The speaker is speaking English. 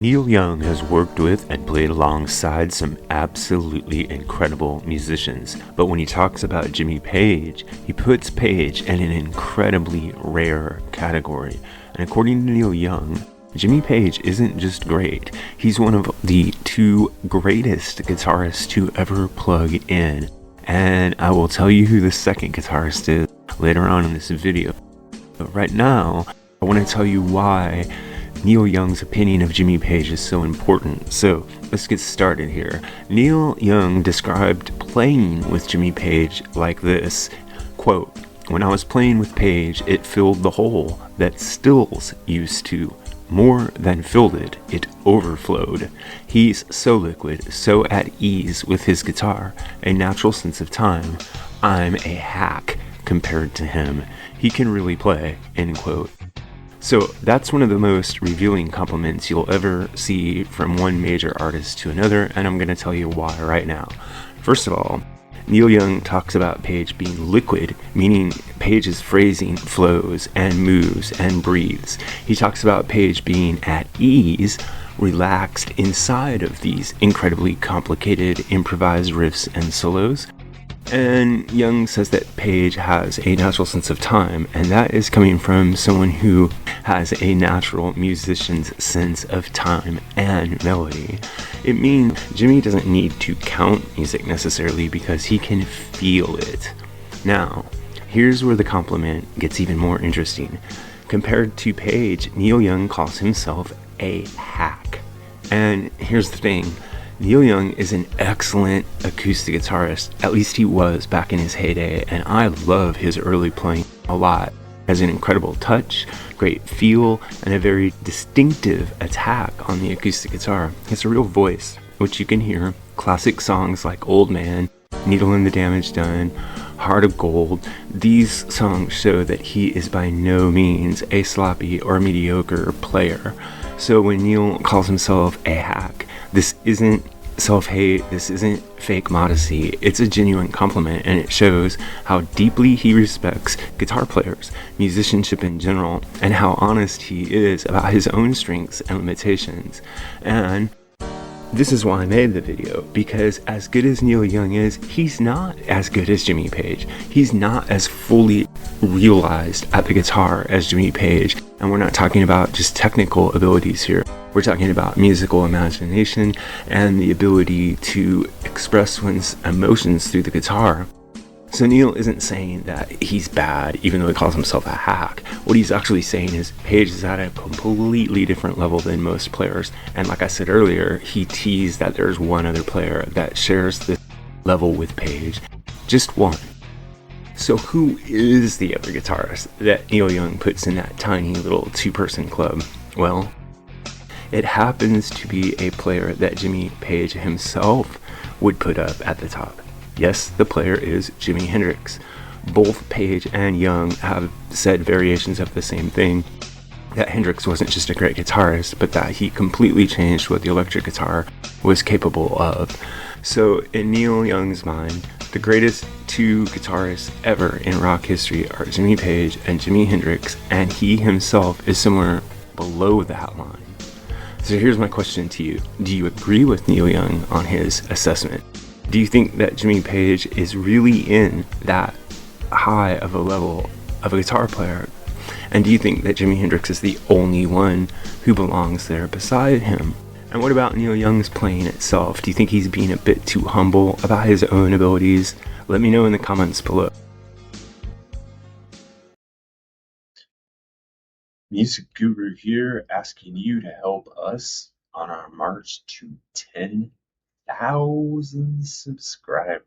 Neil Young has worked with and played alongside some absolutely incredible musicians, but when he talks about Jimmy Page, he puts Page in an incredibly rare category. And according to Neil Young, Jimmy Page isn't just great, he's one of the two greatest guitarists to ever plug in. And I will tell you who the second guitarist is later on in this video. But right now, I want to tell you why Neil Young's opinion of Jimmy Page is so important. So let's get started here. Neil Young described playing with Jimmy Page like this, quote, "When I was playing with Page, it filled the hole that Stills used to. More than filled it, it overflowed. He's so liquid, so at ease with his guitar, a natural sense of time. I'm a hack compared to him. He can really play," end quote. So that's one of the most revealing compliments you'll ever see from one major artist to another, and I'm going to tell you why right now. First of all, Neil Young talks about Page being liquid, meaning Page's phrasing flows and moves and breathes. He talks about Page being at ease, relaxed inside of these incredibly complicated improvised riffs and solos. And Young says that Page has a natural sense of time, and that is coming from someone who has a natural musician's sense of time and melody. It means Jimmy doesn't need to count music necessarily because he can feel it. Now, here's where the compliment gets even more interesting. Compared to Page, Neil Young calls himself a hack. And here's the thing. Neil Young is an excellent acoustic guitarist, at least he was back in his heyday, and I love his early playing a lot. He has an incredible touch, great feel, and a very distinctive attack on the acoustic guitar. He has a real voice, which you can hear. Classic songs like Old Man, Needle in the Damage Done, Heart of Gold. These songs show that he is by no means a sloppy or mediocre player. So when Neil calls himself a hack, this isn't self-hate, this isn't fake modesty, it's a genuine compliment, and it shows how deeply he respects guitar players, musicianship in general, and how honest he is about his own strengths and limitations. And this is why I made the video, because as good as Neil Young is, he's not as good as Jimmy Page. He's not as fully realized at the guitar as Jimmy Page. And we're not talking about just technical abilities here. We're talking about musical imagination and the ability to express one's emotions through the guitar. So Neil isn't saying that he's bad, even though he calls himself a hack. What he's actually saying is Page is at a completely different level than most players. And like I said earlier, he teased that there's one other player that shares this level with Page. Just one. So who is the other guitarist that Neil Young puts in that tiny little two-person club? Well, it happens to be a player that Jimmy Page himself would put up at the top. Yes, the player is Jimi Hendrix. Both Page and Young have said variations of the same thing, that Hendrix wasn't just a great guitarist, but that he completely changed what the electric guitar was capable of. So in Neil Young's mind, the greatest two guitarists ever in rock history are Jimmy Page and Jimi Hendrix, and he himself is somewhere below that line. So here's my question to you. Do you agree with Neil Young on his assessment? Do you think that Jimmy Page is really in that high of a level of a guitar player? And do you think that Jimi Hendrix is the only one who belongs there beside him? And what about Neil Young's playing itself? Do you think he's being a bit too humble about his own abilities? Let me know in the comments below. Music Guru here, asking you to help us on our march to 10,000 subscribers.